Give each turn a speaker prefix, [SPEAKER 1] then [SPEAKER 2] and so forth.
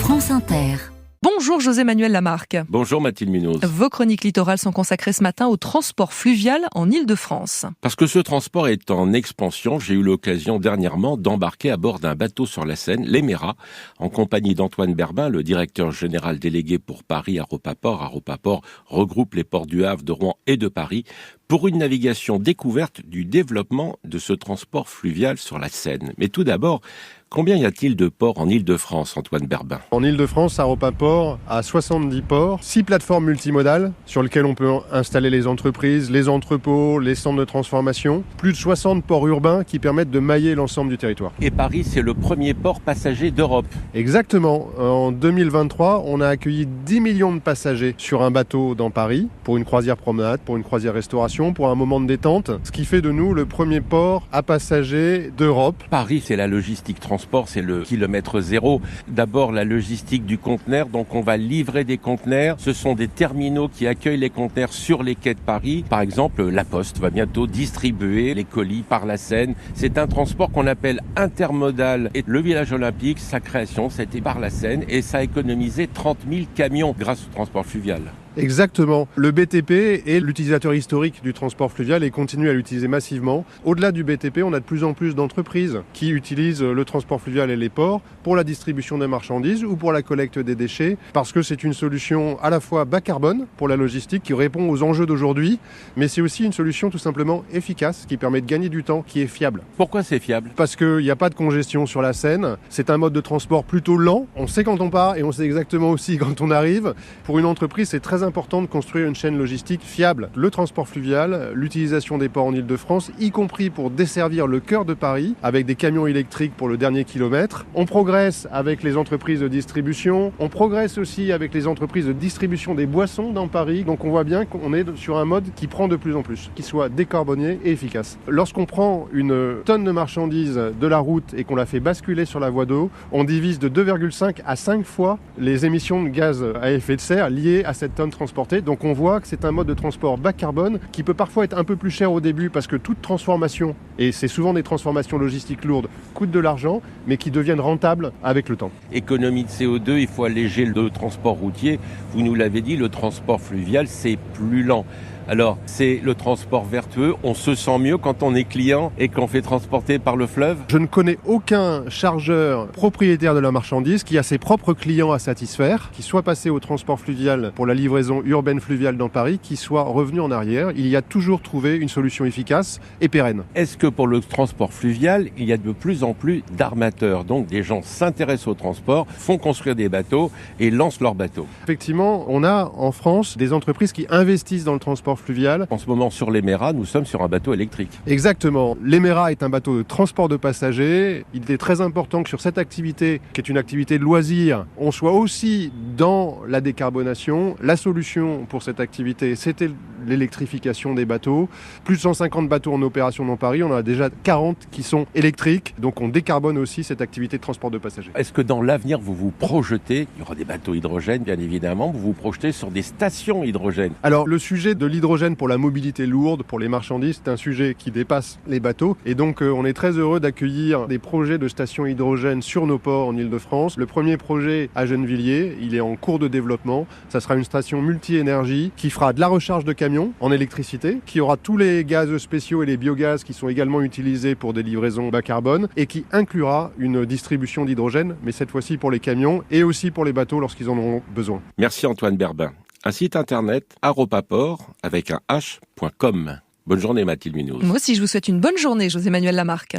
[SPEAKER 1] France Inter.
[SPEAKER 2] Bonjour José-Manuel Lamarque.
[SPEAKER 3] Bonjour Mathilde Munoz.
[SPEAKER 2] Vos chroniques littorales sont consacrées ce matin au transport fluvial en Île-de-France.
[SPEAKER 3] Parce que ce transport est en expansion, j'ai eu l'occasion dernièrement d'embarquer à bord d'un bateau sur la Seine, l'Emera, en compagnie d'Antoine Berbin, le directeur général délégué pour Paris Aropaport. Aropaport regroupe les ports du Havre, de Rouen et de Paris, pour une navigation découverte du développement de ce transport fluvial sur la Seine. Mais tout d'abord, combien y a-t-il de ports en Île-de-France, Antoine Berbin ?
[SPEAKER 4] En Île-de-France, Aropaport a 70 ports, 6 plateformes multimodales sur lesquelles on peut installer les entreprises, les entrepôts, les centres de transformation, plus de 60 ports urbains qui permettent de mailler l'ensemble du territoire.
[SPEAKER 3] Et Paris, c'est le premier port passager d'Europe.
[SPEAKER 4] Exactement. En 2023, on a accueilli 10 millions de passagers sur un bateau dans Paris, pour une croisière promenade, pour une croisière restauration, pour un moment de détente, ce qui fait de nous le premier port à passagers d'Europe.
[SPEAKER 3] Paris, c'est la logistique transport, c'est le kilomètre zéro. D'abord, la logistique du conteneur, donc on va livrer des conteneurs. Ce sont des terminaux qui accueillent les conteneurs sur les quais de Paris. Par exemple, la Poste va bientôt distribuer les colis par la Seine. C'est un transport qu'on appelle intermodal. Et le village olympique, sa création, c'était par la Seine et ça a économisé 30 000 camions grâce au transport fluvial.
[SPEAKER 4] Exactement. Le BTP est l'utilisateur historique du transport fluvial et continue à l'utiliser massivement. Au-delà du BTP, on a de plus en plus d'entreprises qui utilisent le transport fluvial et les ports pour la distribution des marchandises ou pour la collecte des déchets, parce que c'est une solution à la fois bas carbone pour la logistique qui répond aux enjeux d'aujourd'hui, mais c'est aussi une solution tout simplement efficace qui permet de gagner du temps, qui est fiable.
[SPEAKER 3] Pourquoi c'est fiable ?
[SPEAKER 4] Parce qu'il n'y a pas de congestion sur la Seine, c'est un mode de transport plutôt lent, on sait quand on part et on sait exactement aussi quand on arrive. Pour une entreprise, c'est très important de construire une chaîne logistique fiable. Le transport fluvial, l'utilisation des ports en Île-de-France, y compris pour desservir le cœur de Paris, avec des camions électriques pour le dernier kilomètre. On progresse avec les entreprises de distribution, on progresse aussi avec les entreprises de distribution des boissons dans Paris. Donc on voit bien qu'on est sur un mode qui prend de plus en plus, qui soit décarboné et efficace. Lorsqu'on prend une tonne de marchandises de la route et qu'on la fait basculer sur la voie d'eau, on divise de 2,5 à 5 fois les émissions de gaz à effet de serre liées à cette tonne transportée. Donc on voit que c'est un mode de transport bas carbone qui peut parfois être un peu plus cher au début parce que toute transformation, et c'est souvent des transformations logistiques lourdes, coûte de l'argent, mais qui deviennent rentables avec le temps.
[SPEAKER 3] Économie de CO2, il faut alléger le transport routier. Vous nous l'avez dit, le transport fluvial, c'est plus lent. Alors, c'est le transport vertueux. On se sent mieux quand on est client et qu'on fait transporter par le fleuve ?
[SPEAKER 4] Je ne connais aucun chargeur propriétaire de la marchandise qui a ses propres clients à satisfaire, qui soit passé au transport fluvial pour la livraison urbaine fluviale dans Paris, qui soit revenu en arrière. Il y a toujours trouvé une solution efficace et pérenne.
[SPEAKER 3] Est-ce que pour le transport fluvial, il y a de plus en plus d'armateurs ? Donc, des gens s'intéressent au transport, font construire des bateaux et lancent leurs bateaux.
[SPEAKER 4] Effectivement, on a en France des entreprises qui investissent dans le transport fluvial.
[SPEAKER 3] En ce moment, sur l'Emera, nous sommes sur un bateau électrique.
[SPEAKER 4] Exactement. L'Emera est un bateau de transport de passagers. Il est très important que sur cette activité, qui est une activité de loisir, on soit aussi dans la décarbonation. La solution pour cette activité, c'était l'électrification des bateaux. Plus de 150 bateaux en opération dans Paris. On en a déjà 40 qui sont électriques. Donc on décarbone aussi cette activité de transport de passagers.
[SPEAKER 3] Est-ce que dans l'avenir, vous vous projetez, il y aura des bateaux hydrogène, bien évidemment, vous vous projetez sur des stations hydrogène ?
[SPEAKER 4] Alors le sujet de l'hydrogène pour la mobilité lourde, pour les marchandises, c'est un sujet qui dépasse les bateaux. Et donc on est très heureux d'accueillir des projets de stations hydrogène sur nos ports en Île-de-France. Le premier projet à Gennevilliers, il est en cours de développement. Ça sera une station multi-énergie qui fera de la recharge de camions en électricité, qui aura tous les gaz spéciaux et les biogaz qui sont également utilisés pour des livraisons bas carbone et qui inclura une distribution d'hydrogène, mais cette fois-ci pour les camions et aussi pour les bateaux lorsqu'ils en auront besoin.
[SPEAKER 3] Merci Antoine Berbin. Un site internet, aropaport, avec un h.com. Bonne journée Mathilde Munoz.
[SPEAKER 2] Moi aussi, je vous souhaite une bonne journée, José-Manuel Lamarque.